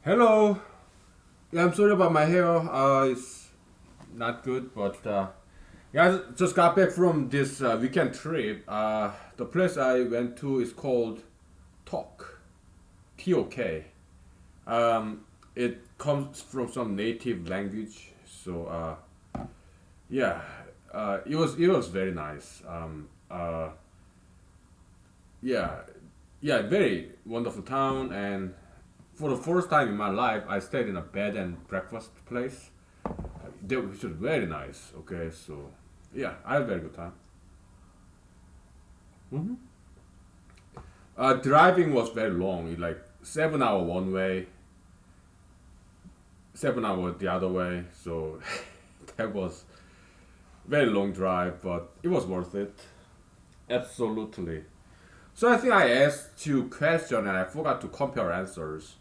Hello. Yeah, I'm sorry about my hair. It's not good, but yeah, I just got back from this weekend trip. The place I went to is called Tok, T-O-K. It comes from some native language, so yeah, it was very nice. Yeah, yeah, very wonderful town, and for the first time in my life, I stayed in a bed and breakfast place. Which was very nice. Okay, so yeah, I had a very good time. Driving was very long. Like 7 hour one way, 7 hour the other way. So that was very long drive, but it was worth it. Absolutely. So I think I asked you question and I forgot to compare answers.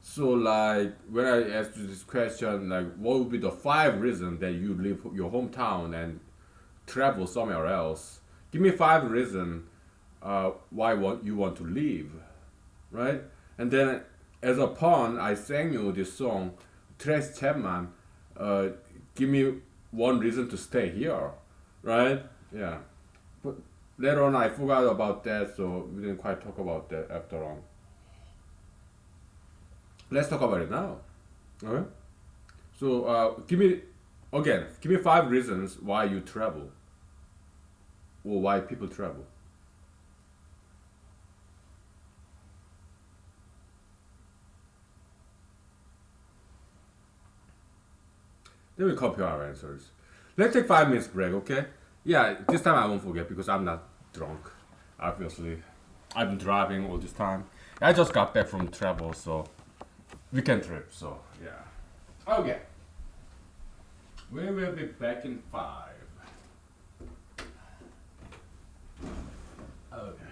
So like when I asked you this question, like what would be the 5 reasons that you leave your hometown and travel somewhere else? Give me 5 reasons why you want to leave, right? And then as a pun, I sang you this song, Trace Chapman. Uh, Give me one reason to stay here, right? Yeah. But later on, I forgot about that, so we didn't quite talk about that after all. Let's talk about it now. Okay. So give me 5 reasons why you travel or why people travel. Then we compare our answers. Let's take 5 minutes break, okay? Yeah, this time I won't forget because I'm not drunk. Obviously, I've been driving all this time. I just got back from travel, so weekend trip. So yeah. Okay, we will be back in 5. Okay.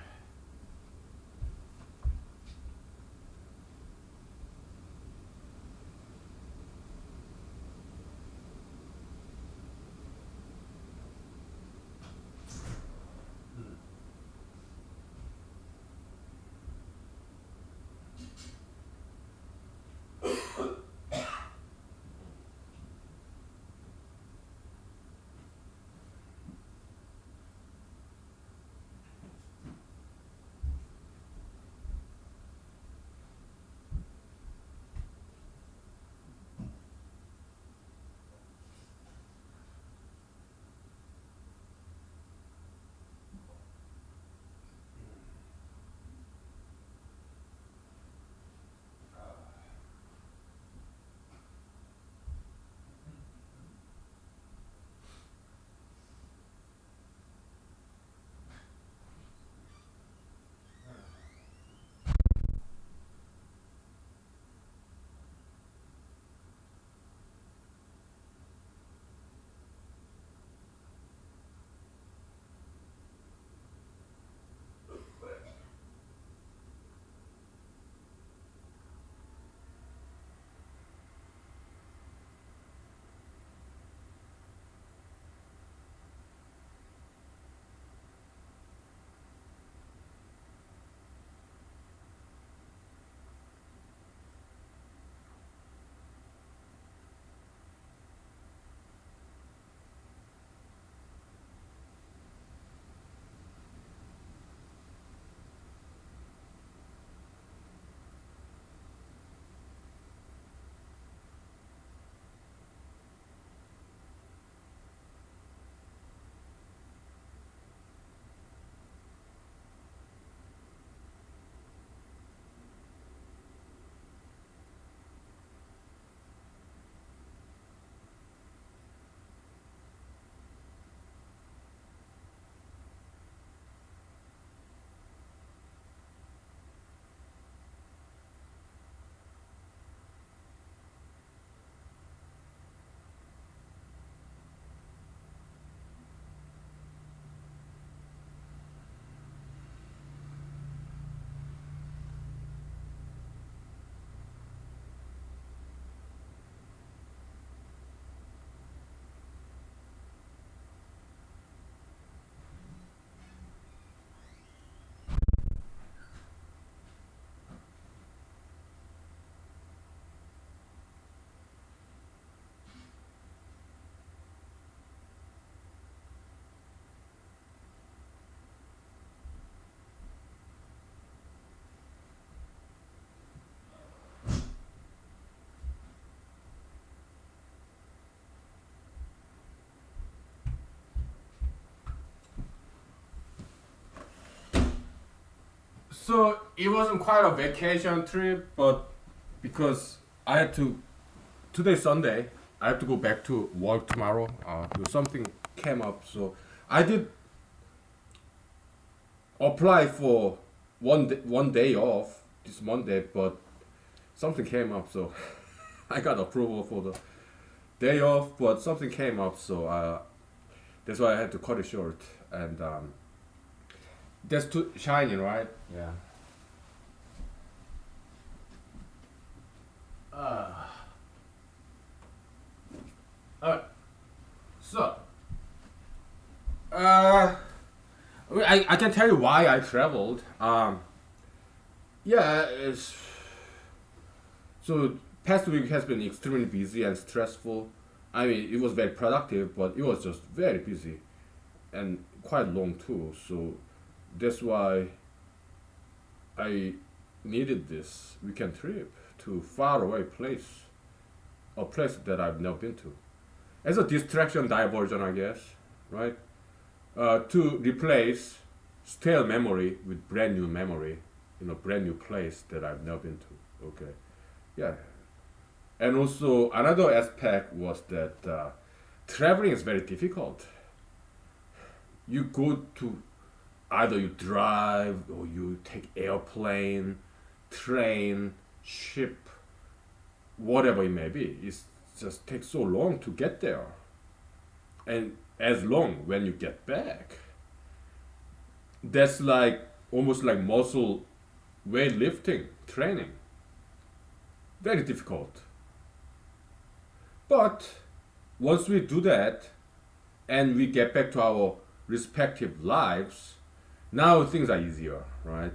So it wasn't quite a vacation trip, but because I had to today's Sunday, I have to go back to work tomorrow. Something came up, so I did apply for one day off this Monday, but something came up, so I got approval for the day off, but something came up, so that's why I had to cut it short. And that's too shiny, right? Yeah. Uh, Alright, so uh, I can tell you why I traveled. Yeah, so past week has been extremely busy and stressful. I mean, it was very productive, but it was just very busy and quite long too. So that's why I needed this weekend trip to far away place, a place that I've never been to, as a distraction diversion, I guess, right? To replace stale memory with brand new memory in a brand new place that I've never been to. Okay, yeah. And also another aspect was that traveling is very difficult. You go to either you drive or you take airplane, train, ship, whatever it may be. It just takes so long to get there, and as long when you get back. That's like almost like muscle weightlifting training. Very difficult. But once we do that and we get back to our respective lives, now things are easier, right?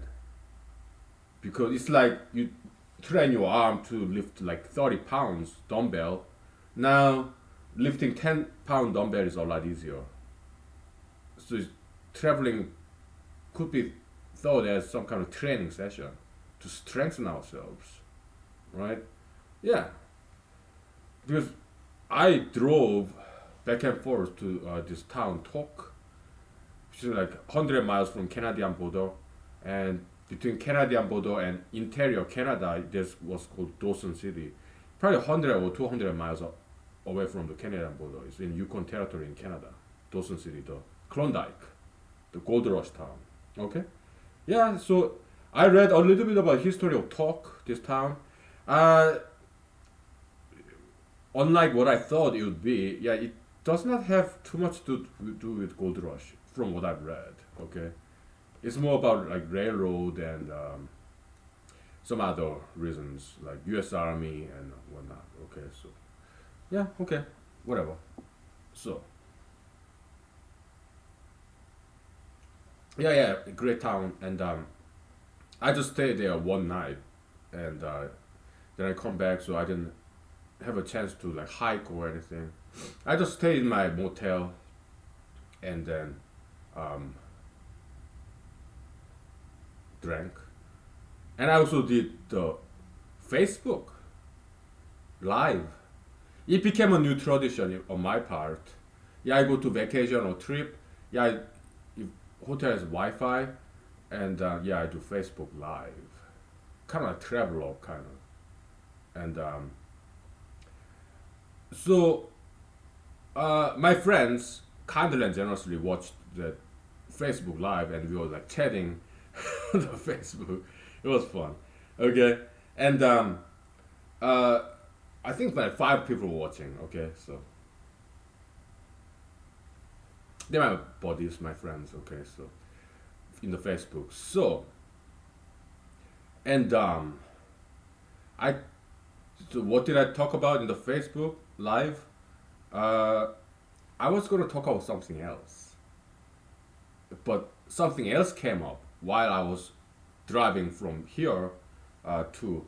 Because it's like you train your arm to lift like 30 pounds dumbbell. Now lifting 10-pound dumbbell is a lot easier. So traveling could be thought as some kind of training session to strengthen ourselves, right? Yeah, because I drove back and forth to this town Tok, which is like 100 miles from Canadian border, and between Canadian border and interior Canada, there's what's called Dawson City, probably 100 or 200 miles away from the Canadian border. It's in Yukon Territory in Canada, Dawson City, the Klondike, the gold rush town. Okay, yeah. So I read a little bit about history of Tok, this town. Uh, Unlike what I thought it would be, yeah, it does not have too much to do with gold rush from what I've read. Okay, it's more about like railroad and some other reasons like U.S. Army and whatnot. Okay, so yeah, okay, whatever. So yeah, great town, and I just stayed there one night, and then I come back, so I didn't have a chance to like hike or anything. I just stayed in my motel, and then um, drank, and I also did the Facebook live. It became a new tradition on my part. Yeah, I go to vacation or trip. Yeah, if hotel has Wi-Fi, and yeah, I do Facebook live, kind of like traveler kind of, and so my friends kindly and generously watched the Facebook live, and we were like chatting on the Facebook. It was fun. Okay, and I think like 5 people were watching. Okay, so they're my buddies, my friends. Okay, so in the Facebook. So and I so what did I talk about in the Facebook live? Uh, I was gonna talk about something else, but something else came up while I was driving from here to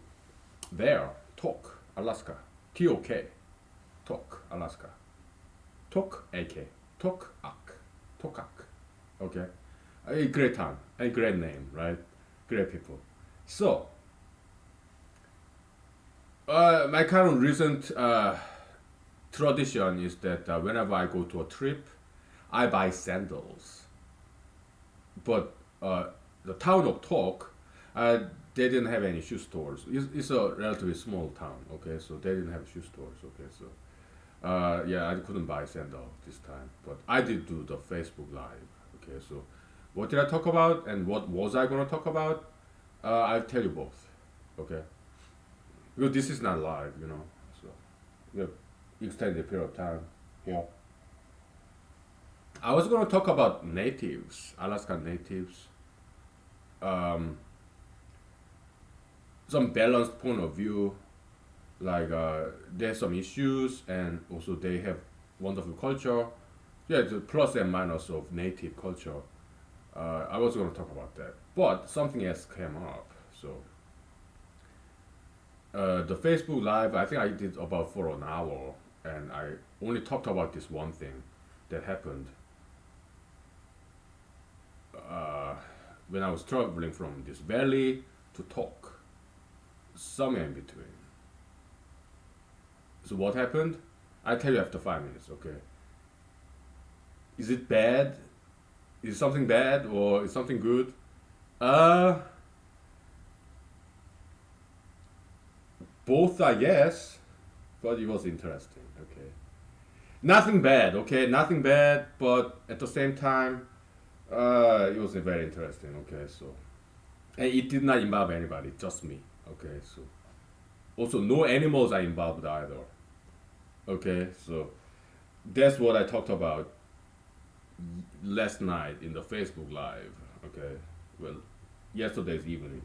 there, Tok, Alaska, Tok, Tok, Alaska, Tok, AK, Tokak, okay, a great town, a great name, right? Great people. So my kind of recent tradition is that whenever I go to a trip, I buy sandals. But the town of Tok Uh, they didn't have any shoe stores. It's a relatively small town. Okay, so they didn't have shoe stores. Okay, so yeah, I couldn't buy sandal this time, but I did do the Facebook Live. Okay, so what did I talk about and what was I gonna talk about? I'll tell you both. Okay, because this is not live, you know. So we have extended period of time. Yeah. I was gonna talk about natives, Alaska natives. Um, some balanced point of view. Like they have some issues, and also they have wonderful culture. Yeah, the plus and minus of native culture. I was going to talk about that, but something else came up. So the Facebook Live, I think I did about for an hour, and I only talked about this one thing that happened uh, when I was traveling from this valley to talk, somewhere in between. So what happened? I tell you after 5 minutes. Okay. Is it bad? Is it something bad or is something good? Uh, Both are yes, but it was interesting. Okay. Nothing bad. Okay, nothing bad, but at the same time, it was very interesting. Okay, so and it did not involve anybody, just me. Okay, so also no animals are involved either. Okay, so that's what I talked about last night in the Facebook Live. Okay, well, yesterday's evening.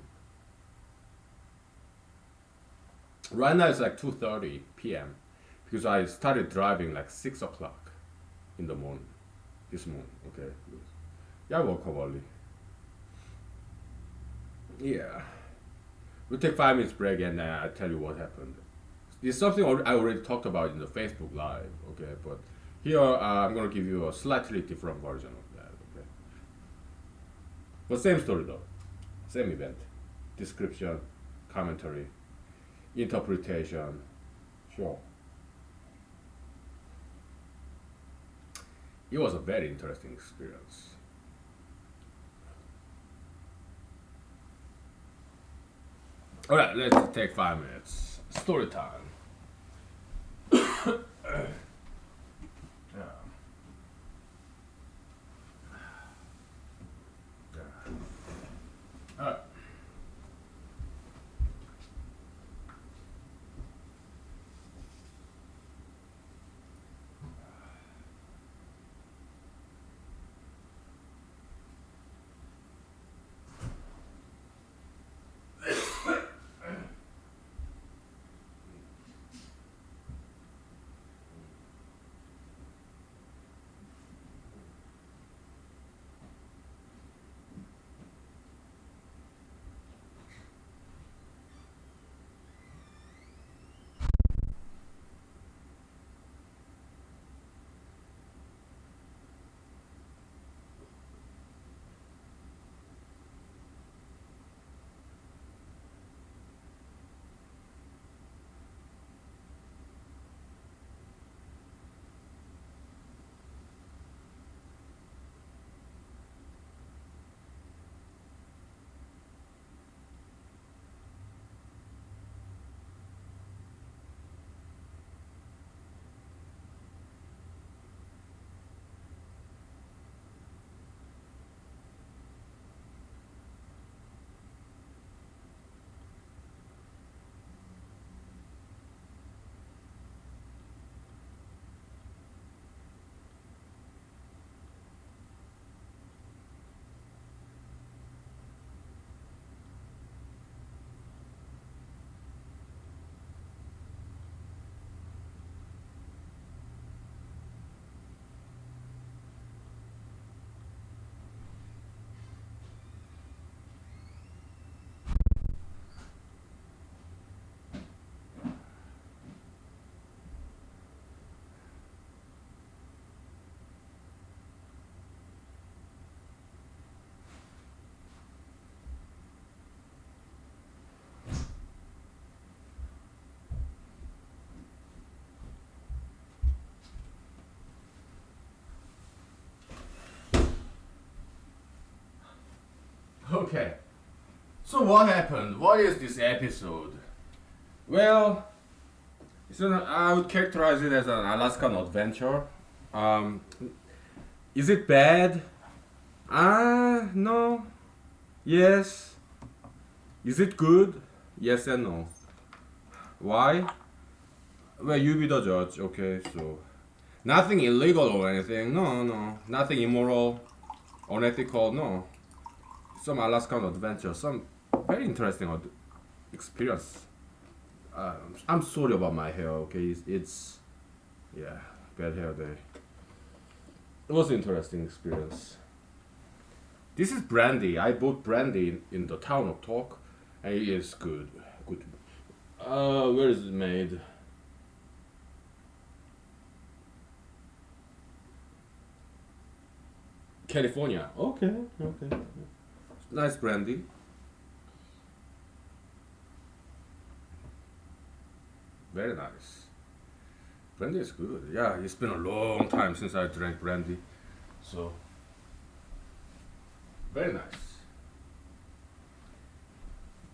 Right now it's like 2:30 p.m. because I started driving like 6 o'clock in the morning this morning. Okay, yeah, I woke up early. Yeah, we'll take 5 minutes break and I tell you what happened. It's something I already talked about in the Facebook Live. Okay, but here I'm gonna give you a slightly different version of that. Okay, but same story though, same event, description, commentary, interpretation. Sure. It was a very interesting experience. All right, let's take 5 minutes. Story time. Yeah. Yeah. All right. Okay. So what happened? What is this episode? Well, I would characterize it as an Alaskan adventure. Um, is it bad? No. Yes. Is it good? Yes and no. Why? Well, you be the judge. Okay, so nothing illegal or anything. No, no. Nothing immoral, unethical. No. Some Alaskan adventure. Some very interesting experience. I'm sorry about my hair. Okay, it's yeah, bad hair day. It was an interesting experience. This is brandy. I bought brandy in the town of Talk, and it is good. Good. Where is it made? California. Okay, okay. Nice brandy. Very nice. Brandy is good. Yeah, it's been a long time since I drank brandy, so very nice.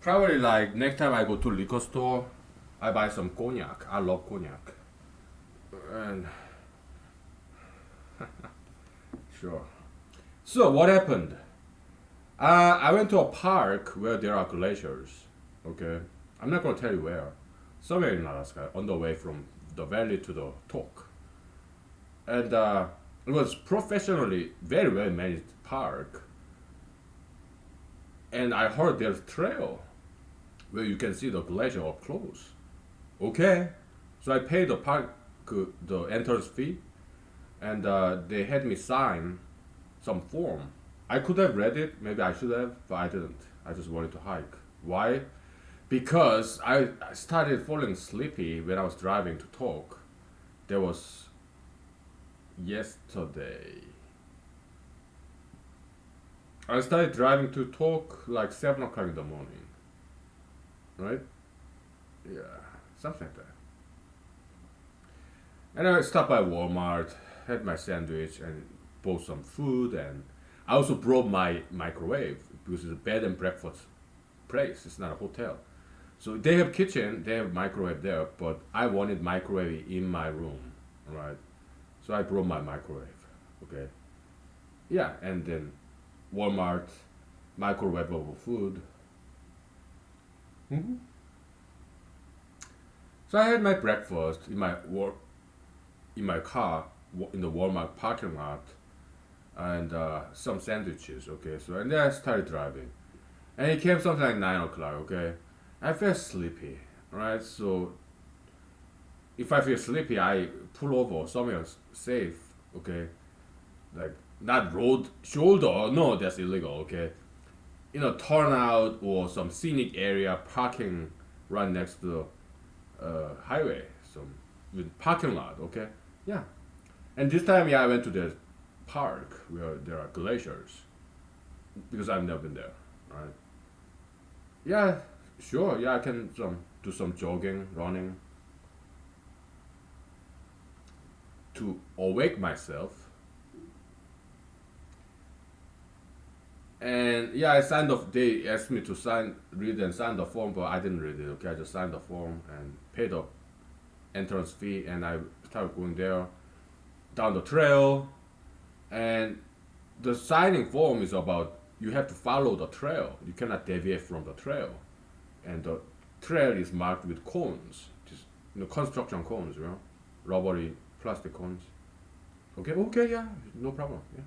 Probably like next time I go to liquor store, I buy some cognac. I love cognac. And sure. So what happened? I went to a park where there are glaciers. Okay, I'm not gonna tell you where. Somewhere in Alaska, on the way from the valley to the talk. And it was professionally very well managed park. And I heard there's trail where you can see the glacier up close. Okay, so I paid the park the entrance fee, and they had me sign some form. I could have read it, maybe I should have, but I didn't. I just wanted to hike. Why? Because I started falling sleepy when I was driving to talk. There was yesterday. I started driving to talk like 7 o'clock in the morning. Right? Yeah, something like that. And I stopped by Walmart, had my sandwich, and bought some food. And I also brought my microwave because it's a bed and breakfast place. It's not a hotel. So they have kitchen, they have microwave there, but I wanted microwave in my room, right? So I brought my microwave, okay? Yeah, and then Walmart, microwavable food. Hmm. So I had my breakfast in my car, in the Walmart parking lot, and some sandwiches, okay? So and then I started driving, and it came something like 9 o'clock, okay? I felt sleepy, right? So if I feel sleepy, I pull over somewhere safe, okay? Like not road shoulder, no, that's illegal, okay? Turnout or some scenic area, parking right next to the highway, some with parking lot, okay? Yeah. And this time, yeah, I went to the park where there are glaciers because I've never been there, right? Yeah, sure, yeah, I can do some jogging, running to awake myself. And yeah, I signed off. They asked me to read and sign the form, but I didn't read it. Okay, I just signed the form and paid the entrance fee, and I started going there down the trail. And the signing form is about you have to follow the trail. You cannot deviate from the trail, and the trail is marked with cones, just construction cones, rubbery plastic cones. Okay, okay, yeah, no problem. Yeah.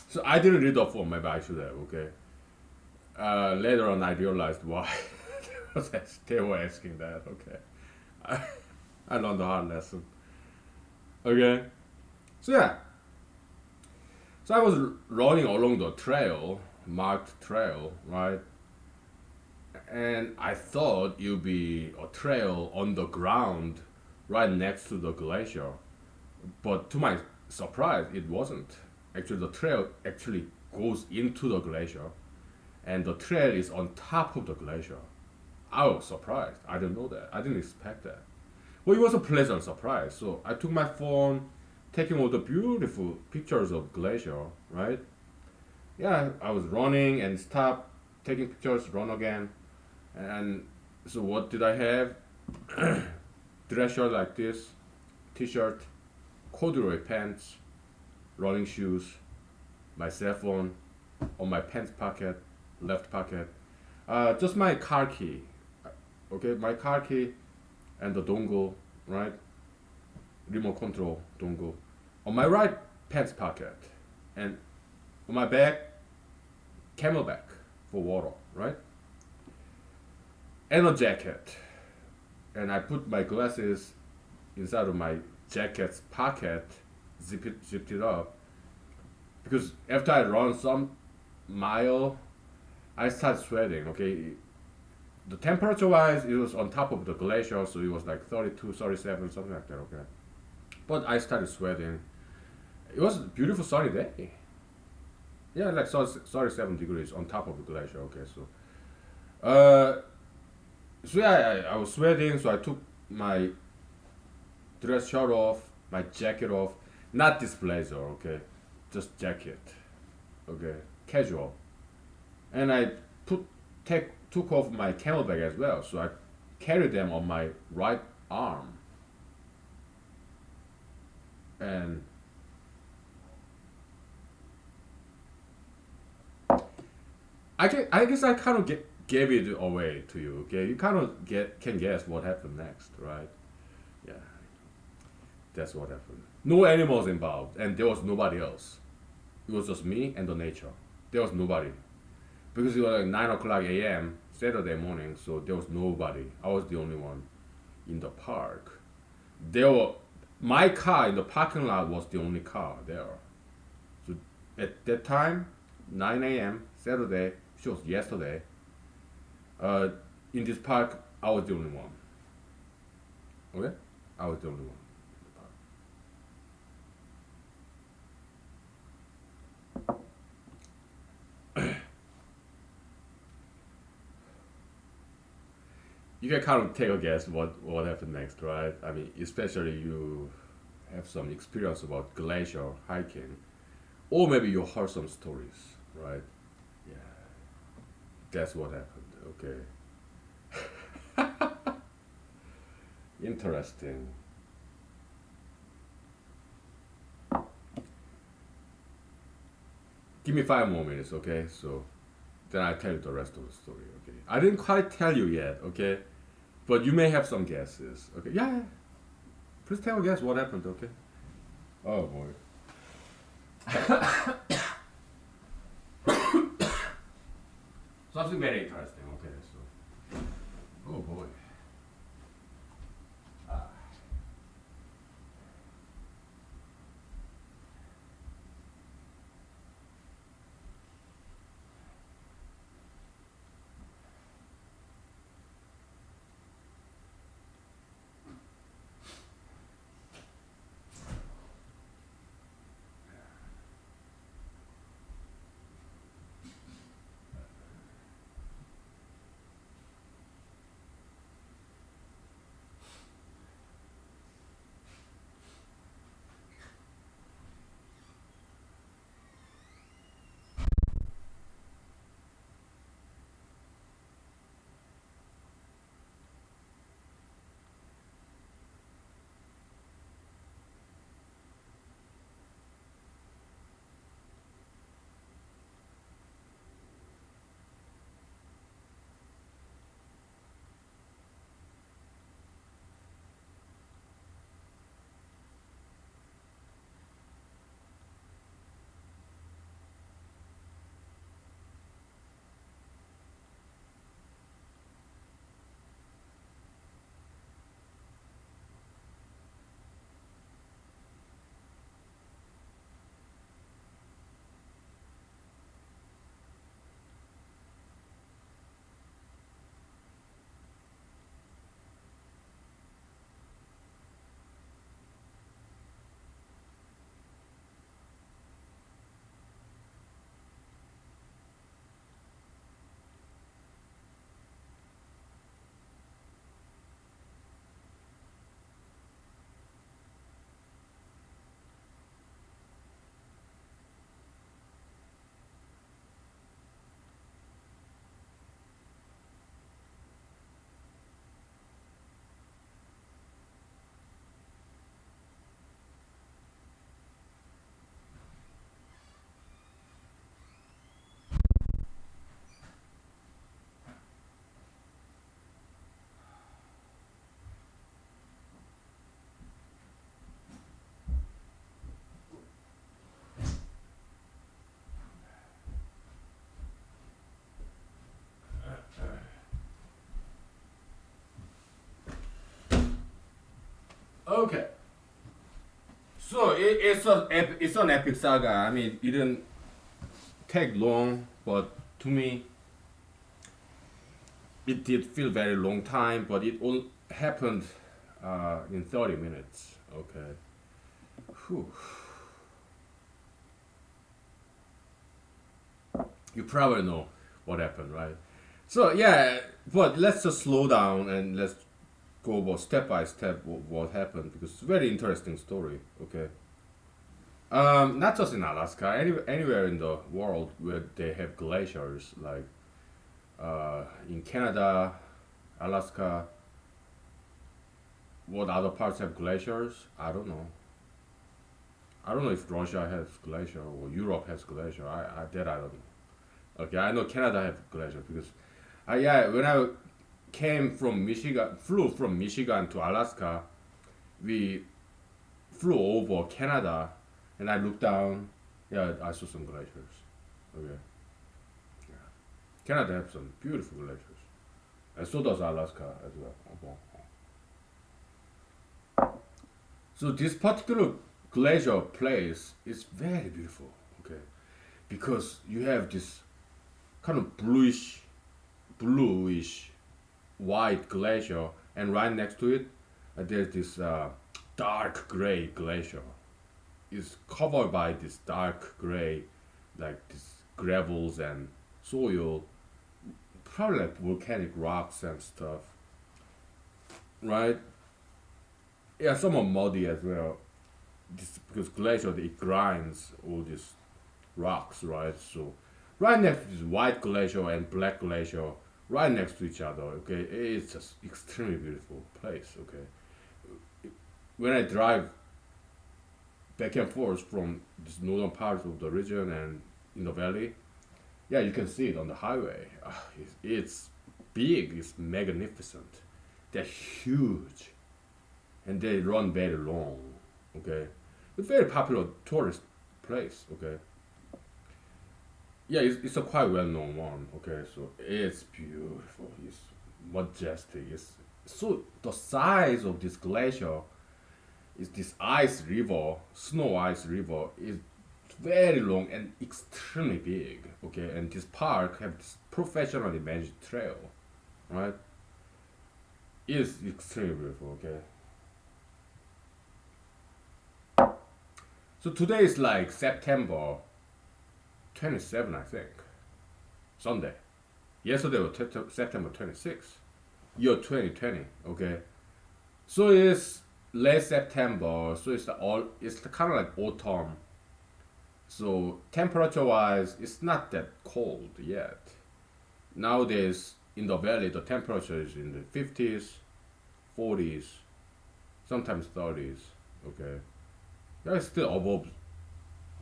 So I didn't read the form. Maybe I should have. Okay. Later on, I realized why they were asking that. Okay. I learned a hard lesson. Okay. So yeah. So I was running along the trail, marked trail, right? And I thought it would be a trail on the ground right next to the glacier. But to my surprise, it wasn't. Actually, the trail actually goes into the glacier, and the trail is on top of the glacier. I was surprised. I didn't know that. I didn't expect that. Well, it was a pleasant surprise. So I took my phone, taking all the beautiful pictures of glacier, right? Yeah, I was running and stop, taking pictures, run again, and so what did I have? Dress shirt like this, t-shirt, corduroy pants, running shoes, my cell phone on my pants pocket, left pocket, just my car key, okay, my car key and the dongle, right? Remote control dongle on my right pants pocket, and on my back, camelback for water, right? And a jacket. And I put my glasses inside of my jacket's pocket, zipped it up, because after I run some mile, I start sweating. Okay, the temperature wise, it was on top of the glacier, so it was like 32, 37, something like that. Okay, but I started sweating. It was a beautiful sunny day. Yeah, like 37 degrees on top of the glacier. Okay, so yeah, I was sweating, so I took my dress shirt off, my jacket off, not this blazer, okay, just jacket, okay, casual, and I put took off my camelback as well, so I carried them on my right arm, and I guess I kind of gave it away to you, okay, you kind of can guess what happened next, right? Yeah, that's what happened. No animals involved, and there was nobody else. It was just me and the nature. There was nobody because it was like 9 o'clock a.m. Saturday morning, so there was nobody. I was the only one in the park. There were my car in the parking lot was the only car there. So at that time, 9 a.m. Saturday, which was yesterday. In this park, I was the only one. Okay, I was the only one. You can kind of take a guess what happened next, right? I mean, especially you have some experience about glacier hiking, or maybe you heard some stories, right? Yeah, that's what happened. Okay, interesting. Give me 5 more minutes, okay? So then I tell you the rest of the story, okay? I didn't quite tell you yet, okay? But you may have some guesses, okay? Yeah, please tell a guess what happened, okay? Oh boy. Something very interesting, okay? So, oh boy. Okay. So it's an epic saga. I mean, it didn't take long, but to me, it did feel very long time. But it all happened in 30 minutes. Okay. Whew. You probably know what happened, right? So yeah, but let's just slow down and let's go over step by step what happened because it's a very interesting story. Okay. Not just in Alaska, anywhere in the world where they have glaciers, like in Canada, Alaska. What other parts have glaciers? I don't know. I don't know if Russia has glacier or Europe has glacier. I don't know. Okay, I know Canada have glacier because, yeah, when I came from Michigan, flew from Michigan to Alaska, we flew over Canada, and I looked down. Yeah, I saw some glaciers. Okay, yeah. Canada have some beautiful glaciers, and so does Alaska as well. Okay. So this particular glacier place is very beautiful. Okay, because you have this kind of bluish white glacier, and right next to it, there's this dark gray glacier. It's covered by this dark gray, like this gravels and soil, probably like volcanic rocks and stuff, right? Yeah, somewhat muddy as well. This, because glacier it grinds all these rocks, right? So right next to this white glacier and black glacier, right next to each other. Okay, it's just extremely beautiful place. Okay, when I drive back and forth from this northern parts of the region and in the valley, yeah, you can see it on the highway. It's big, it's magnificent. They're huge, and they run very long. Okay, it's a very popular tourist place. Okay, yeah, it's a quite well-known one. Okay, so it's beautiful. It's majestic. It's so the size of this glacier is this ice river, snow ice river is very long and extremely big. Okay, and this park have this professionally managed trail, right? It's extremely beautiful. Okay, so today is like September 27, I think, Sunday. Yesterday was September 26th, year 2020. Okay, so it's late September, so it's kind of like autumn. So temperature wise, it's not that cold yet. Nowadays in the valley, the temperature is in the 50s, 40s, sometimes 30s. Okay, yeah, it's still above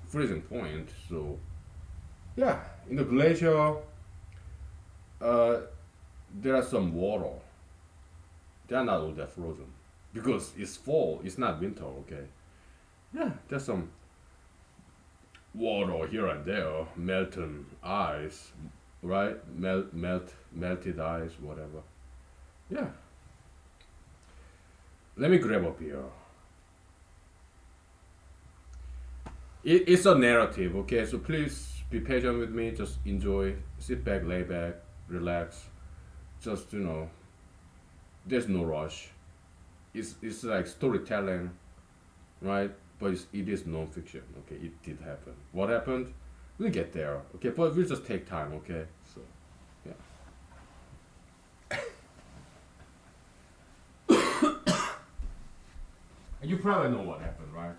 freezing point. So yeah, in the glacier, uh, there are some water. They are not all that frozen because it's fall. It's not winter. Okay. Yeah, there's some water here and there, melting ice, right? Melted ice, whatever. Yeah. Let me grab a beer. It's a narrative, okay? So please be patient with me. Just enjoy, sit back, lay back, relax. Just there's no rush. It's like storytelling, right? But it is non-fiction. Okay, it did happen. What happened? We'll get there. Okay, but we'll just take time. Okay, so yeah. You probably know what happened, right?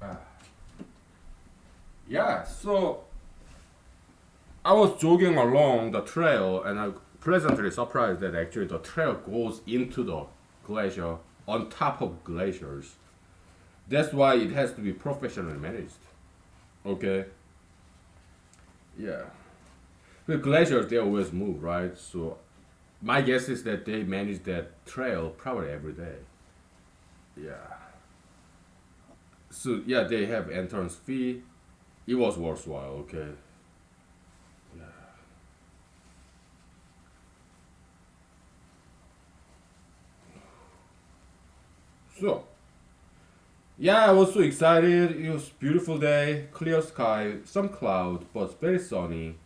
Ah. Yeah, so I was jogging along the trail and I pleasantly surprised that actually the trail goes into the glacier on top of glaciers. That's why it has to be professionally managed. Okay? Yeah. The glaciers they always move, right? So my guess is that they manage that trail probably every day. Yeah. So yeah, they have entrance fee. It was worthwhile. Okay. Yeah. So yeah, I was so excited. It was beautiful day, clear sky, some cloud, but very sunny.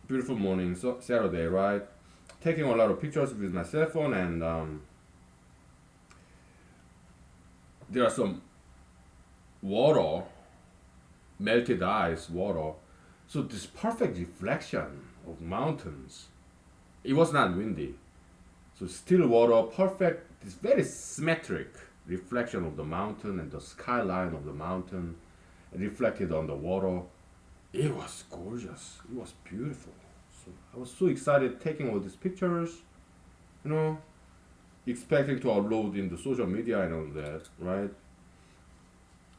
Beautiful morning, so Saturday, right? Taking a lot of pictures with my cell phone, and there are some water, melted ice, water. So this perfect reflection of mountains. It was not windy, so still water, perfect. This very symmetric reflection of the mountain and the skyline of the mountain, reflected on the water. It was gorgeous. It was beautiful. So I was so excited taking all these pictures, you know, expecting to upload in the social media and all that, right?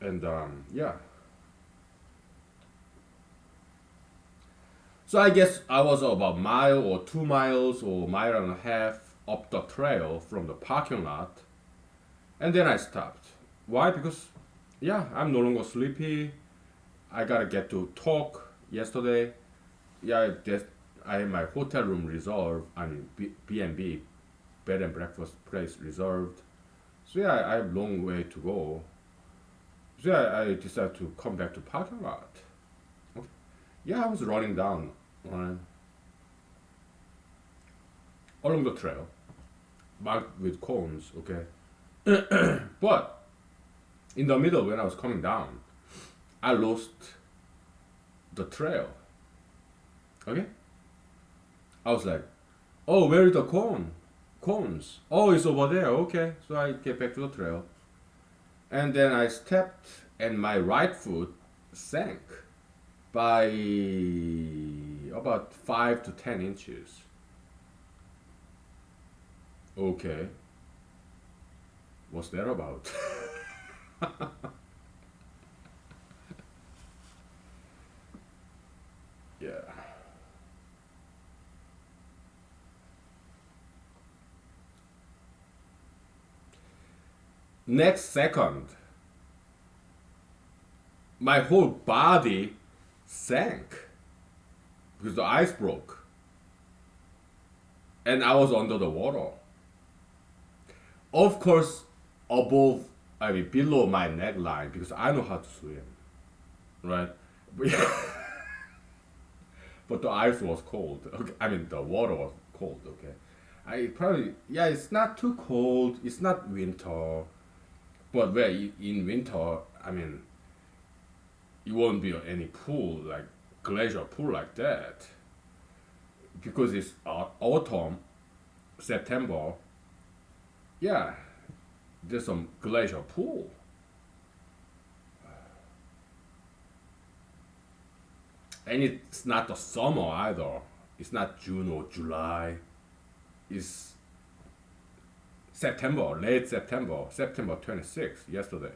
And yeah. So I guess I was about mile or 2 miles or mile and a half up the trail from the parking lot, and then I stopped. Why? Because yeah, I'm no longer sleepy. I gotta get to talk yesterday. Yeah, I have my hotel room reserved. I mean B&B, bed and breakfast place reserved. So yeah, I have long way to go. So yeah, I decided to come back to parking lot. Okay. Yeah, I was running down uh, along the trail, marked with cones. Okay, but in the middle when I was coming down, I lost the trail. Okay, I was like, oh, where is the cones? Oh, it's over there. Okay, so I get back to the trail, and then I stepped, and my right foot sank by about 5 to 10 inches. Okay, what's that about? Yeah. Next second, my whole body sank because the ice broke, and I was under the water. Of course, above, I mean, below my neckline because I know how to swim, right? But, but the ice was cold. Okay, I mean, the water was cold. Okay, I probably, yeah, it's not too cold. It's not winter, but where in winter, I mean, it won't be any pool like glacier pool like that because it's autumn, September. Yeah, there's some glacier pool. And it's not the summer either. It's not June or July. It's September, late September, September 26th, yesterday.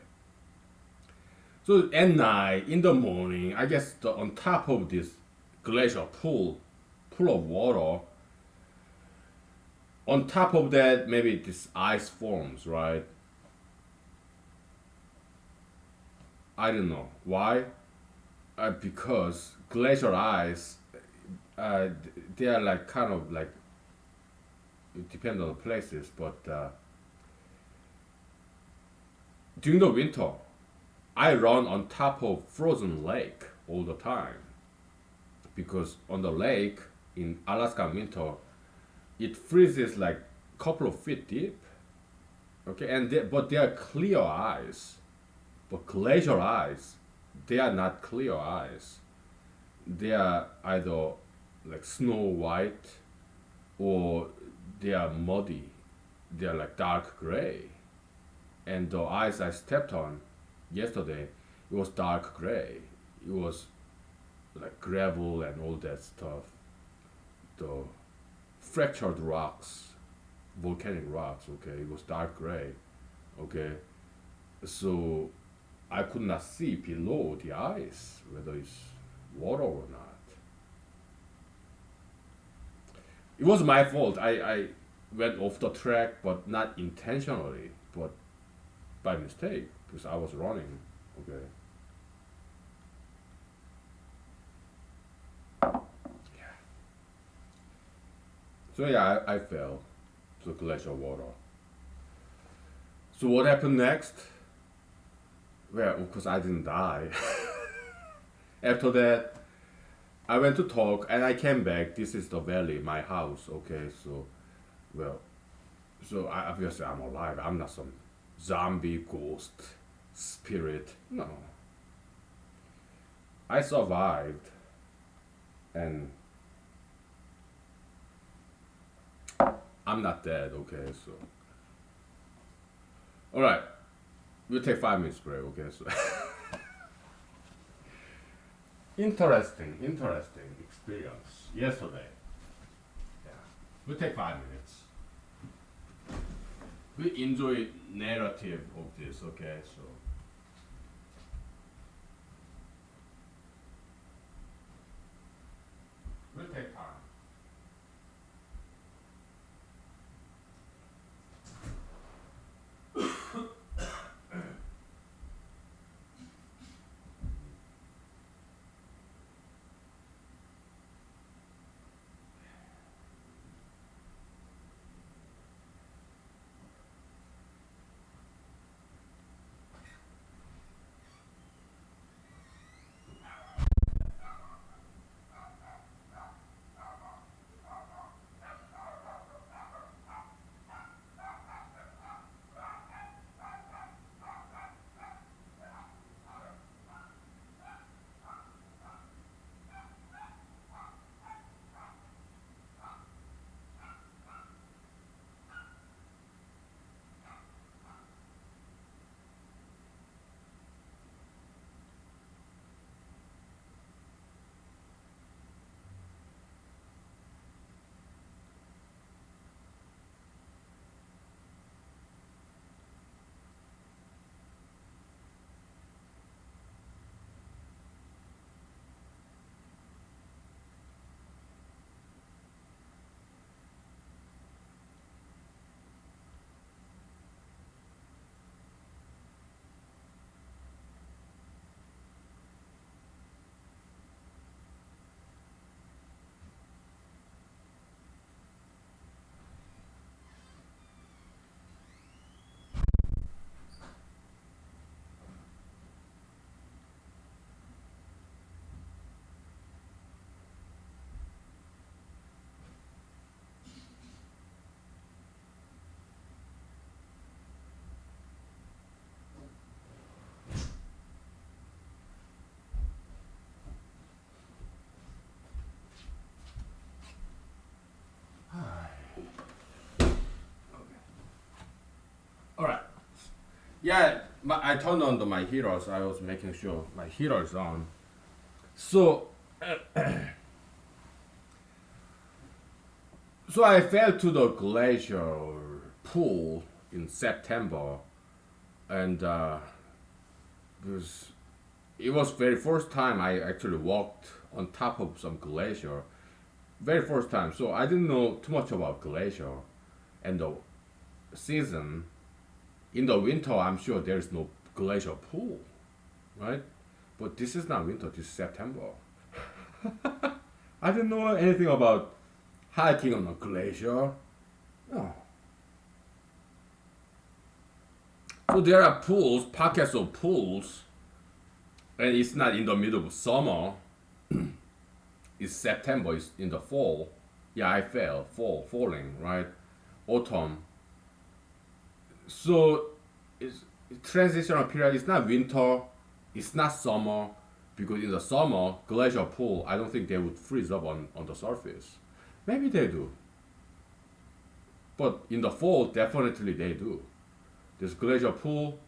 So at night, in the morning, I guess on top of this glacier pool of water, on top of that, maybe this ice forms, right? I don't know why. Because glacier ice, uh, they are like kind of like, it depends on the places, but during the winter, I run on top of frozen lake all the time because on the lake in Alaska winter, it freezes like couple of feet deep. Okay, but they are clear ice, but glacier ice, they are not clear ice. They are either like snow white or they are muddy. They are like dark gray. And the ice I stepped on yesterday, it was dark gray. It was like gravel and all that stuff. The fractured rocks, volcanic rocks. Okay, it was dark gray. Okay, so I could not see below the ice whether it's water or not. It was my fault. I went off the track, but not intentionally. But by mistake because I was running. Okay. Yeah. So yeah, I fell to glacial water. So what happened next? Well, of course I didn't die. After that, I went to talk and I came back. This is the valley, my house. Okay, so well, so obviously I'm alive. I'm not some zombie ghost spirit. No, I survived, and I'm not dead. Okay, so all right, we'll take 5 minutes break. Okay, so interesting experience yesterday. Yeah, we'll take 5 minutes. We enjoy narrative of this. Okay, so we'll take time. All right. Yeah, I turned on my heaters. I was making sure my heater is on. So, so I fell to the glacier pool in September, and because it was very first time I actually walked on top of some glacier. Very first time. So I didn't know too much about glacier and the season. In the winter, I'm sure there's no glacier pool, right? But this is not winter. This is September. I didn't know anything about hiking on a glacier. No. So there are pools, pockets of pools, and it's not in the middle of summer. It's September. It's in the fall. Yeah, I fell. Falling, right? Autumn. So it's transitional period. It's not winter. It's not summer. Because in the summer, glacier pool, I don't think they would freeze up on the surface. Maybe they do. But in the fall, definitely they do. There's glacier pool,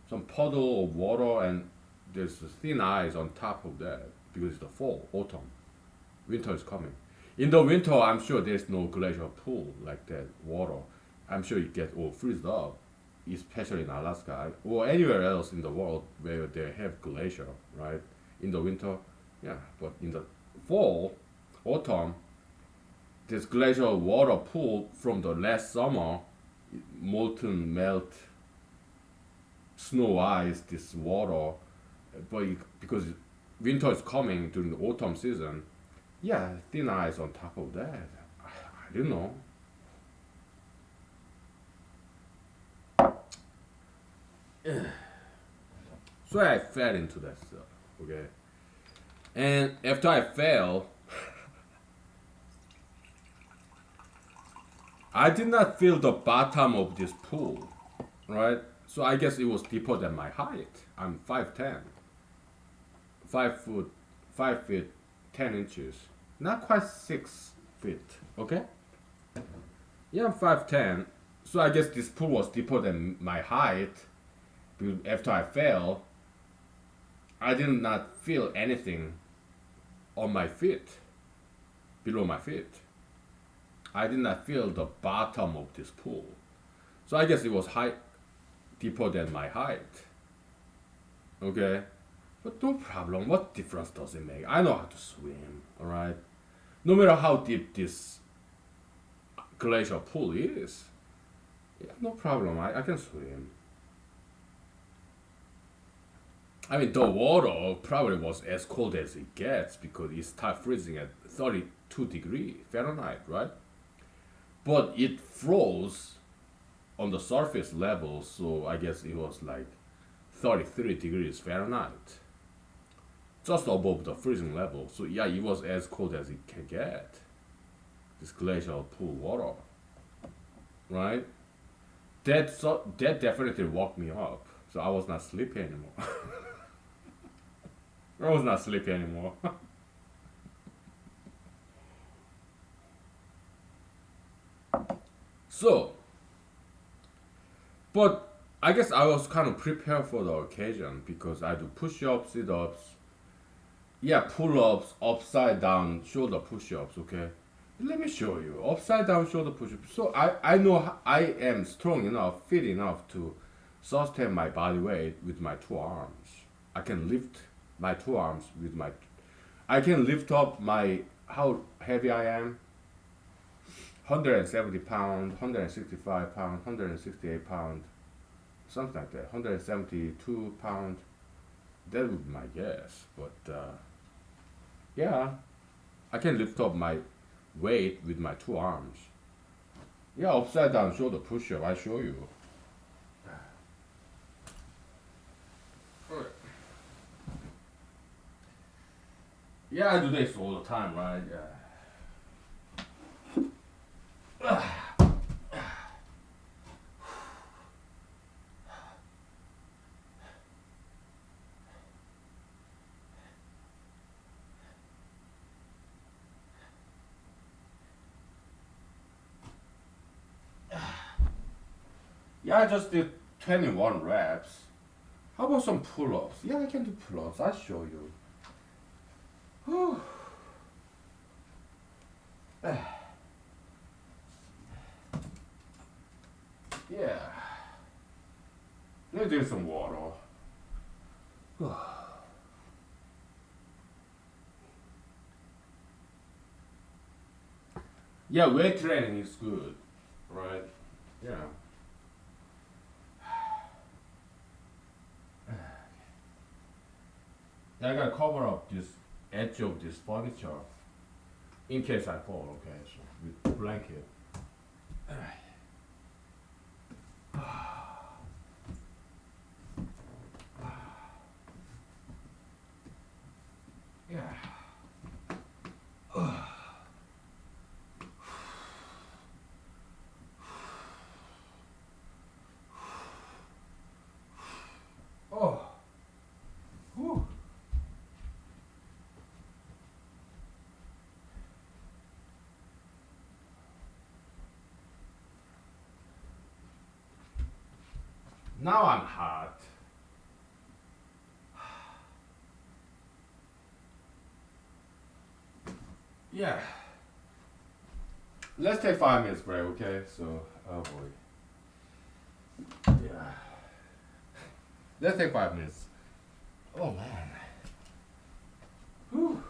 some puddle of water, and there's thin ice on top of that because it's the fall, autumn. Winter is coming. In the winter, I'm sure there's no glacier pool like that, water. I'm sure it gets all freezed up, especially in Alaska or anywhere else in the world where they have glacier, right? In the winter, yeah. But in the fall, autumn, this glacial water pool from the last summer, molten melt snow ice, this water, but because winter is coming during the autumn season, yeah, thin ice on top of that. I don't know. So I fell into that stuff, okay? And after I fell, I did not feel the bottom of this pool, right? So I guess it was deeper than my height. I'm 5'10", 5 foot, 5 feet, 10 inches, not quite 6 feet, okay? Yeah, I'm 5'10", so I guess this pool was deeper than my height. After I fell, I did not feel anything on my feet, below my feet. I did not feel the bottom of this pool. So I guess it was deeper than my height. Okay? But no problem. What difference does it make? I know how to swim, alright? No matter how deep this glacial pool is, yeah, no problem. I can swim. I mean, the water probably was as cold as it gets because it started freezing at 32 degrees Fahrenheit, right? But it froze on the surface level, so I guess it was like 33 degrees Fahrenheit, just above the freezing level. So yeah, it was as cold as it can get. This glacial pool water, right? That definitely woke me up. So I was not sleepy anymore. I was not sleepy anymore. So, but I guess I was kind of prepared for the occasion because I do push-ups, sit-ups, yeah, pull-ups, upside down shoulder push-ups. Okay, let me show you upside down shoulder push-ups. So I know I am strong enough, fit enough to sustain my body weight with my two arms. I can lift my two arms with my. I can lift up my how heavy I am. 170 pound, 165 pound, 168 pound, something like that. 172 pound. That would be my guess. But yeah, I can lift up my weight with my two arms. Yeah, upside down shoulder push up. I show you. Yeah, I do this all the time, right? Yeah. Yeah, I just did 21 reps. How about some pull-ups? Yeah, I can do pull-ups. I'll show you. Whew. Yeah. Let me drink some water. Yeah, weight training is good, right? Yeah. I gotta cover up this edge of this furniture in case I fall, okay? So with blanket. Yeah. Oh. Whew. Now I'm hot. Yeah. Let's take 5 minutes break, okay? So, oh boy. Yeah. Let's take 5 minutes. Oh man. Whew.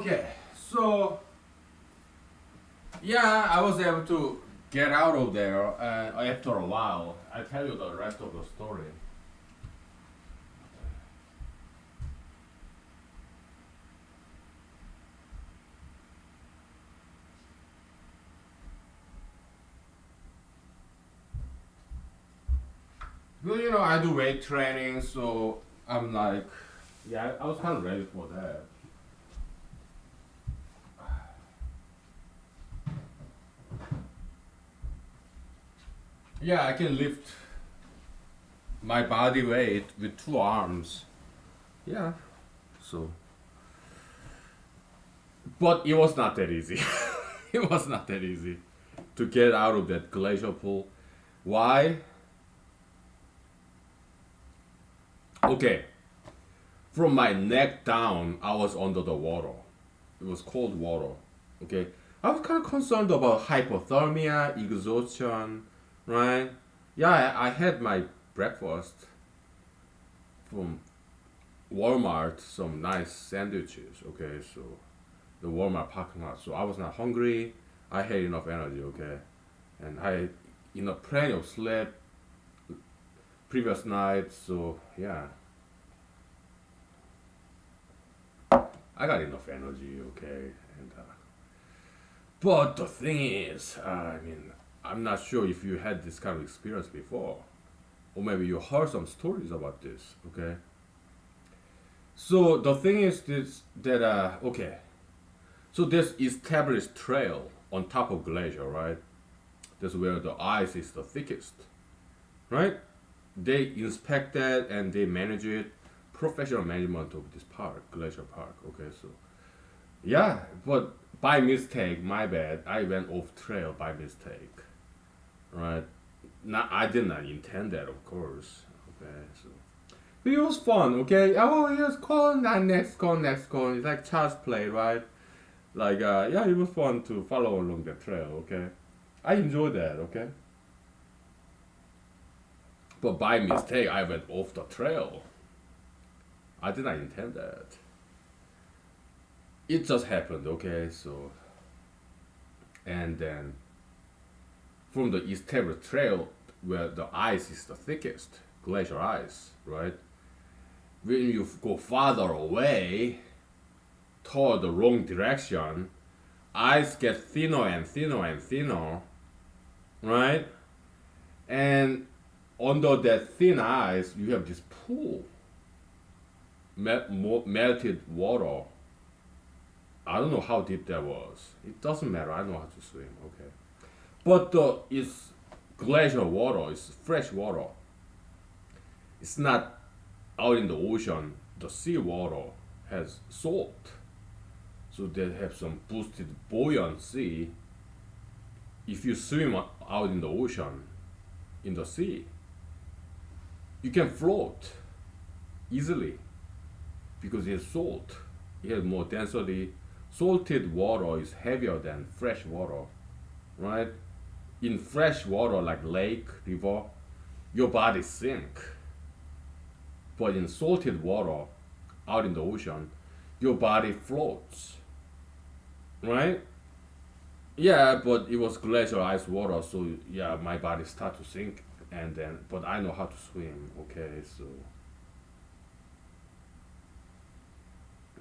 Okay, so yeah, I was able to get out of there after a while. I'll tell you the rest of the story. Well, I do weight training, so I'm like, yeah, I was kind of ready for that. Yeah, I can lift my body weight with two arms. Yeah, so. But it was not that easy. It was not that easy to get out of that glacial pool. Why? Okay, from my neck down, I was under the water. It was cold water. Okay, I was kind of concerned about hypothermia, exhaustion, right? Yeah, I had my breakfast from Walmart, some nice sandwiches. Okay, so the Walmart parking lot. So I was not hungry. I had enough energy. Okay, and I had enough plenty of sleep previous night. So yeah, I got enough energy. Okay, and but the thing is, I mean, I'm not sure if you had this kind of experience before, or maybe you heard some stories about this. Okay, so the thing is this that okay, so there's established trail on top of glacier, right? That's where the ice is the thickest, right? They inspect that and they manage it. Professional management of this park, Glacier Park. Okay, so yeah, but by mistake, my bad, I went off trail by mistake, right? Not, I did not intend that, of course. Okay, so but it was fun. Okay, oh, here's corn, and next corn, next corn. It's like child's play, right? Like yeah, it was fun to follow along the trail. Okay, I enjoyed that. Okay, but by mistake, I went off the trail. I did not intend that. It just happened. Okay, so and then from the established trail where the ice is the thickest, glacier ice, right? When you go farther away toward the wrong direction, ice gets thinner and thinner and thinner, right? And under that thin ice, you have this pool, melted water. I don't know how deep that was. It doesn't matter. I know how to swim. Okay, but it's glacial water. It's fresh water. It's not out in the ocean. The sea water has salt, so they have some boosted buoyancy. If you swim out in the ocean, in the sea, you can float easily because it has salt. It has more density. Salted water is heavier than fresh water, right? In fresh water like lake, river, your body sink. But in salted water, out in the ocean, your body floats, right? Yeah, but it was glacial ice water, so yeah, my body start to sink, and then, but I know how to swim. Okay, so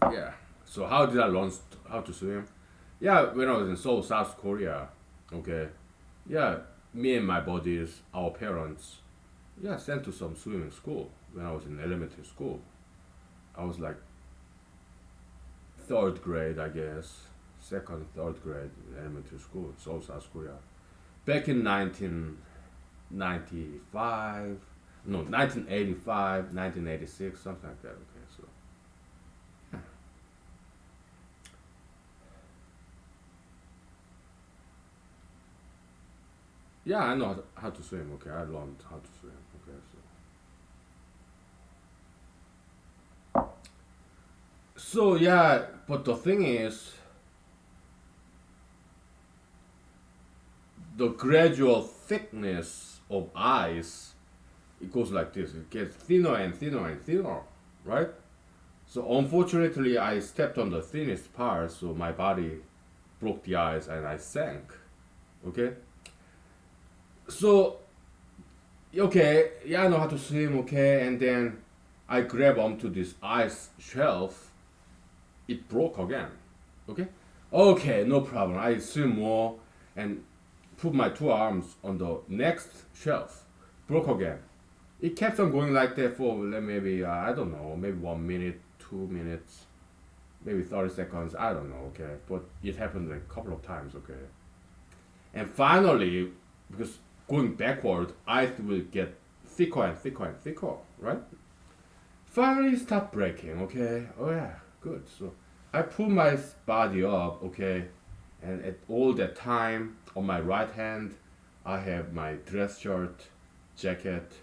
yeah. So how did I learn how to swim? Yeah, when I was in Seoul, South Korea. Okay, yeah, me and my buddies, our parents, yeah, sent to some swimming school when I was in elementary school. I was like third grade, I guess, second, third grade in elementary school in Seoul, South Korea. Back in 1995, no, 1985, 1986, something like that. Okay, so yeah, I know how to swim. Okay, I learned how to swim. Okay, so yeah, but the thing is, the gradual thickness of ice, it goes like this. It gets thinner and thinner and thinner, right? So unfortunately, I stepped on the thinnest part, so my body broke the ice and I sank. Okay. So okay, yeah, I know how to swim. Okay, and then I grab onto this ice shelf. It broke again. Okay. Okay, no problem. I swim more and put my two arms on the next shelf. Broke again. It kept on going like that for maybe I don't know, maybe 1 minute, 2 minutes, maybe 30 seconds. I don't know. Okay, but it happened a couple of times. Okay, and finally, because going backward, ice will get thicker and thicker and thicker, right? Finally, it stopped breaking. Okay. Oh yeah, good. So I pull my body up. Okay, and at all that time on my right hand, I have my dress shirt, jacket,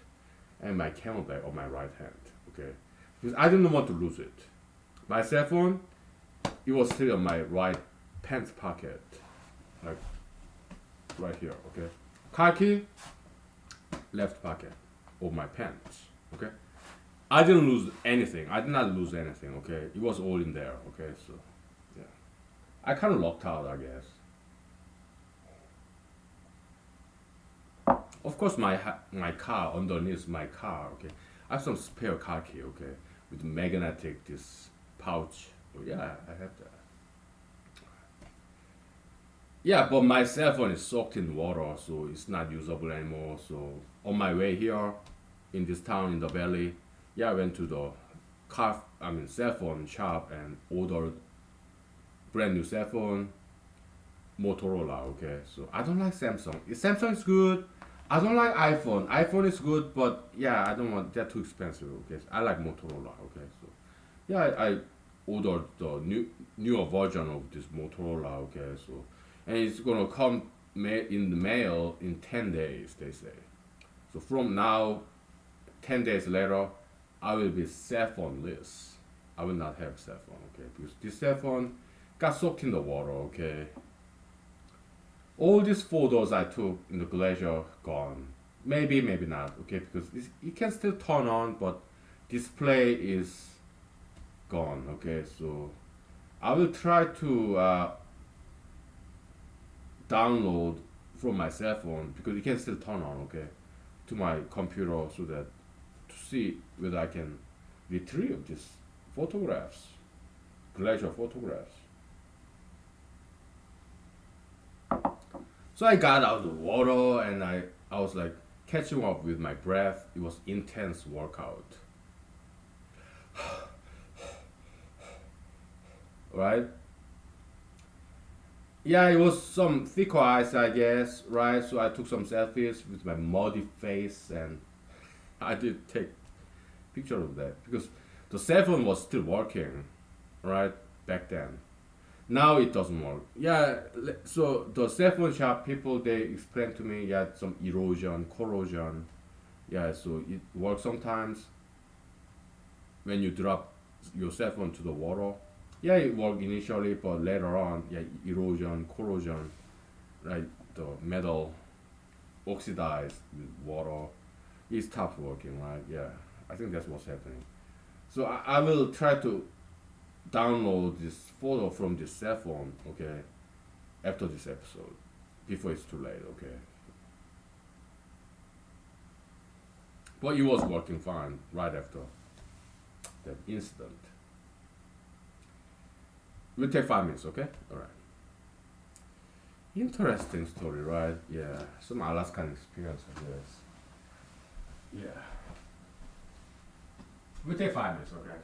and my camelback on my right hand. Okay, because I didn't want to lose it. My cell phone, it was still in my right pants pocket, like right here. Okay, car key, left pocket of my pants. Okay, I didn't lose anything. I did not lose anything. Okay, it was all in there. Okay, so yeah, I kind of locked out, I guess. Of course, my car underneath my car. Okay, I have some spare car key. Okay, with magnetic this pouch. Oh, yeah, I have that. Yeah, but my cell phone is soaked in water, so it's not usable anymore. So on my way here, in this town in the valley, yeah, I went to the cell phone shop and ordered brand new cell phone, Motorola. Okay, so I don't like Samsung. Samsung is good. I don't like iPhone. iPhone is good, but yeah, I don't want, they're too expensive. Okay, I like Motorola. Okay, so yeah, I ordered the newer version of this Motorola. Okay, so and it's gonna come in the mail in 10 days. They say. So from now, 10 days later, I will be cell phone-less. I will not have cell phone. Okay, because this cell phone got soaked in the water. Okay, all these photos I took in the glacier gone. Maybe, maybe not. Okay, because it can still turn on, but display is gone. Okay, so I will try to download from my cell phone because it can still turn on. Okay, to my computer so that to see whether I can retrieve these photographs, glacier photographs. So I got out of the water and I was like catching up with my breath. It was intense workout. Right? Yeah, it was some thick ice, I guess, right? So I took some selfies with my muddy face and I did take picture of that because the cell phone was still working, right? Back then. Now it doesn't work. Yeah, so the cell phone shop people they explained to me, yeah, some erosion, corrosion. Yeah, so it works sometimes when you drop your cell phone to the water. Yeah, it worked initially, but later on, yeah, erosion, corrosion, right? The metal oxidized with water, it stops working, right? Yeah, I think that's what's happening. So I will try to download this photo from this cell phone, okay, after this episode, before it's too late, okay. But it was working fine right after that incident. We'll take 5 minutes, okay? All right. Interesting story, right? Yeah, some Alaskan experience, I guess. Yeah. We'll take 5 minutes, okay?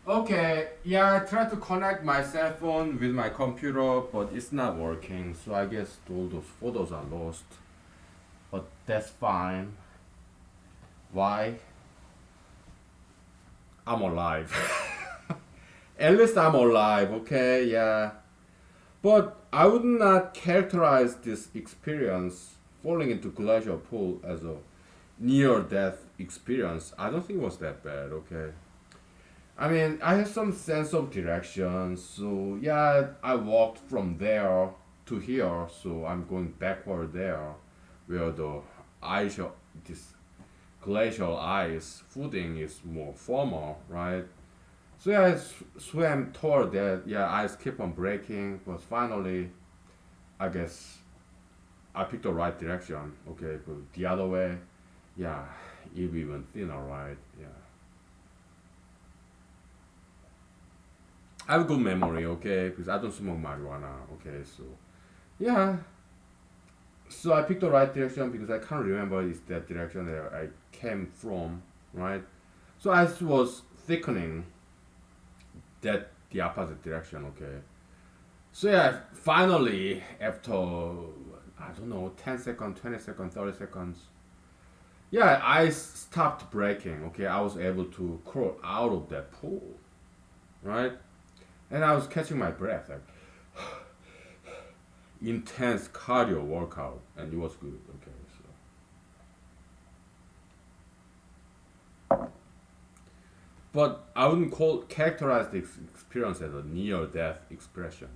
Okay, yeah, I tried to connect my cell phone with my computer, but it's not working. So I guess all those photos are lost. But that's fine. Why? I'm alive. At least I'm alive, okay? Yeah. But I would not characterize this experience falling into glacial pool as a near death experience. I don't think it was that bad, okay? I mean, I have some sense of direction, so yeah, I walked from there to here, so I'm going backward there, where the ice, this glacial ice footing is more formal, right? So yeah, swam toward that. Yeah, ice keep on breaking, but finally, I guess I picked the right direction. Okay, but the other way, yeah, it even thinner, right? Yeah. I have a good memory, okay, because I don't smoke marijuana, okay, so yeah. So I picked the right direction because I can't remember it's that direction that I came from, right? So I was thickening that the opposite direction, okay. So yeah, finally after I don't know 10 seconds, 20 seconds, 30 seconds, yeah, I stopped breaking, okay. I was able to crawl out of that pool, right? And I was catching my breath, like intense cardio workout, and it was good. Okay, so but I wouldn't characterize the experience as a near death expression,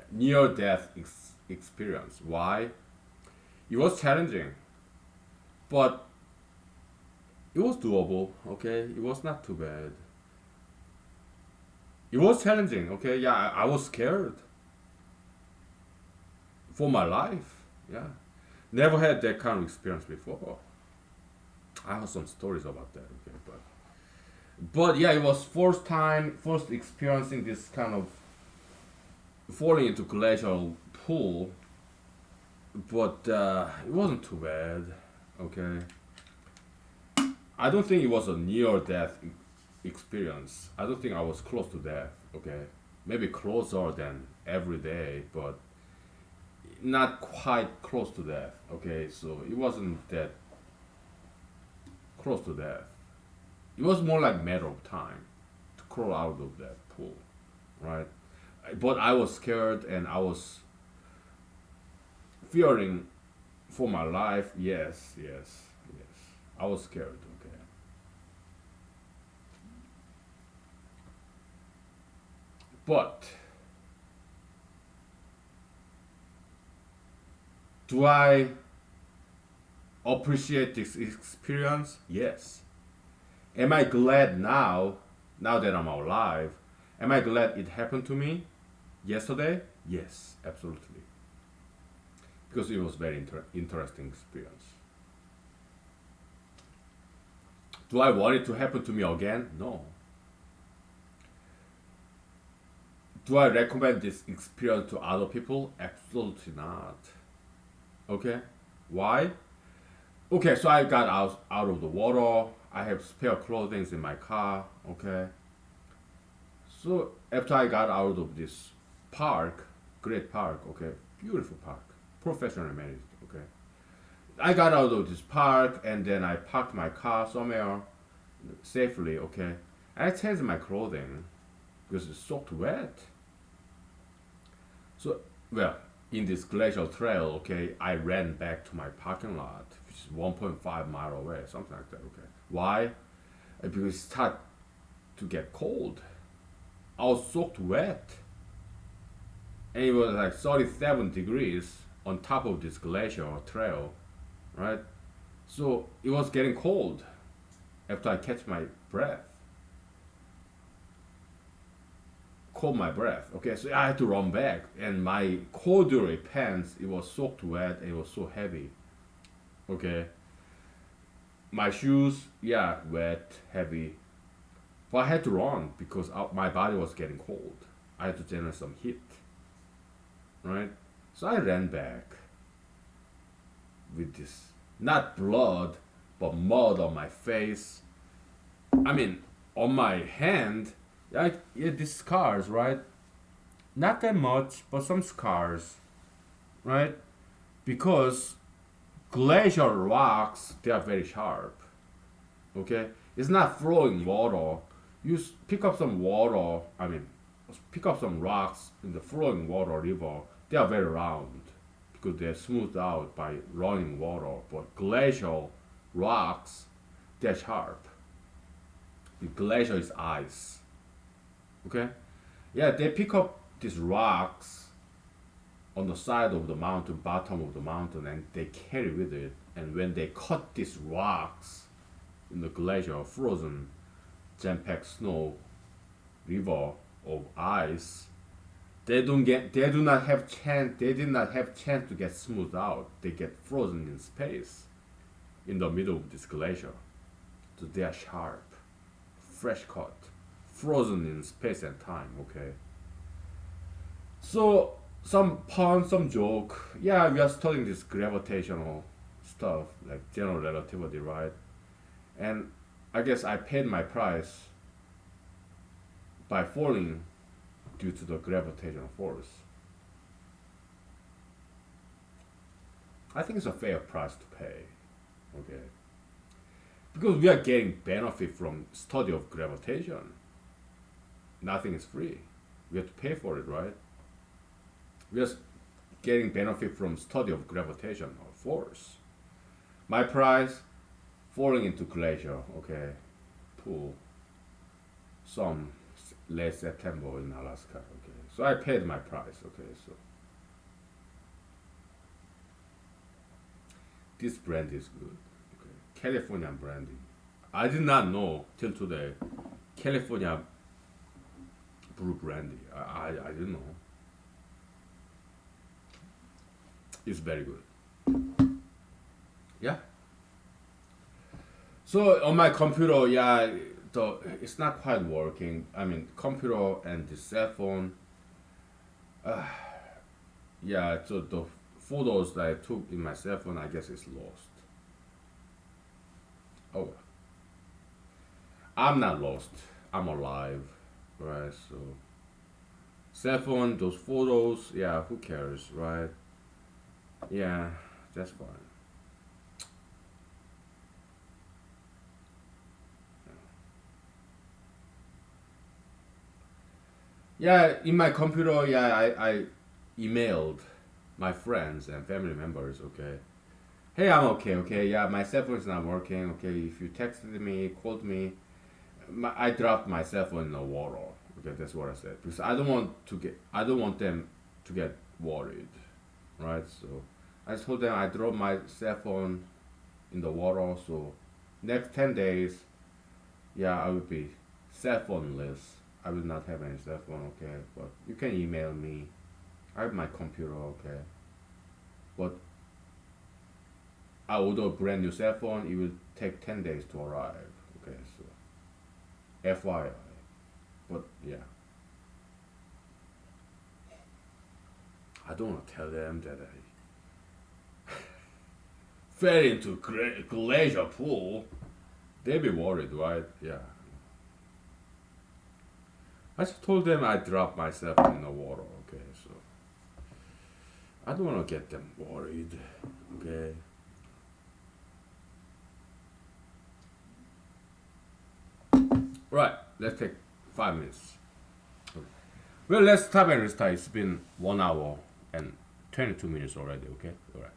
near death experience. Why? It was challenging, but it was doable. Okay, it was not too bad. It was challenging. Okay, yeah, I was scared for my life. Yeah, never had that kind of experience before. I have some stories about that. Okay, but yeah, it was first time, first experiencing this kind of falling into glacial pool, but it wasn't too bad. Okay, I don't think it was a near death experience. I don't think I was close to death. Okay, maybe closer than every day, but not quite close to death. Okay, so it wasn't that close to death. It was more like matter of time to crawl out of that pool, right? But I was scared and I was fearing for my life. Yes, yes, yes. I was scared. Okay. But do I appreciate this experience? Yes. Am I glad now, now that I'm alive? Am I glad it happened to me yesterday? Yes, absolutely. Because it was very interesting experience. Do I want it to happen to me again? No. Do I recommend this experience to other people? Absolutely not. Okay? Why? Okay, so I got out of the water. I have spare clothing in my car. Okay. So after I got out of this park, great park, okay, beautiful park, professionally managed, okay. I got out of this park and then I parked my car somewhere safely, okay. I changed my clothing because it's soaked wet. So, well, in this glacial trail, okay, I ran back to my parking lot, which is 1.5 mile away, something like that, okay. Why? Because it started to get cold. I was soaked wet. And it was like 37 degrees on top of this glacial trail, right? So it was getting cold after I catch my breath. Caught my breath. Okay, so I had to run back, and my corduroy pants it was soaked wet and it was so heavy. Okay, my shoes yeah wet, heavy, but I had to run because my body was getting cold. I had to generate some heat, right? So I ran back with this not blood but mud on my face. I mean, on my hand Yeah, these scars, right? Not that much, but some scars, right? Because glacial rocks, they are very sharp. Okay, it's not flowing water. Pick up some water. I mean, pick up some rocks in the flowing water river. They are very round because they're smoothed out by running water. But glacial rocks, they're sharp. The glacier is ice. Okay, yeah, they pick up these rocks on the side of the mountain, bottom of the mountain, and they carry with it. And when they cut these rocks in the glacier, frozen, jam-packed snow, river of ice, they do not have chance, they did not have chance to get smoothed out. They get frozen in space in the middle of this glacier. So they are sharp, fresh cut, frozen in space and time. Okay. So some pun, some joke. Yeah, we are studying this gravitational stuff like general relativity, right? And I guess I paid my price by falling due to the gravitational force. I think it's a fair price to pay. Okay. Because we are getting benefit from study of gravitation. Nothing is free. We have to pay for it, right? We are getting benefit from study of gravitation or force. My price, falling into glacier, okay, pool, some late September in Alaska, okay. So I paid my price, okay. So this brand is good, okay. California brandy. I did not know till today, California brew brandy. I didn't know. It's very good. Yeah. So on my computer, yeah, it's not quite working. I mean, computer and the cell phone. Uh, yeah, so the photos that I took in my cell phone, I guess it's lost. Oh, well. I'm not lost. I'm alive, right? So cell phone, those photos, yeah, who cares, right? Yeah, that's fine. Yeah, in my computer, yeah, I emailed my friends and family members, okay. Hey, I'm okay, okay. Yeah, my cell phone is not working, okay. If you texted me, called me, I dropped my cell phone in the water. Okay, that's what I said. Because I don't want them to get worried, right? So I told them I dropped my cell phone in the water, so next 10 days, yeah, I will be cell phoneless. I will not have any cell phone, okay? But you can email me. I have my computer, okay? But I order a brand new cell phone. It will take 10 days to arrive, okay? So FYI. But yeah, I don't want to tell them that I fell into glacier pool. They'll be worried, right? Yeah. I just told them I dropped myself in the water, okay? So I don't want to get them worried, okay? Right, let's take 5 minutes. Okay. Well, let's stop and restart. It's been 1 hour and 22 minutes already, okay? All right.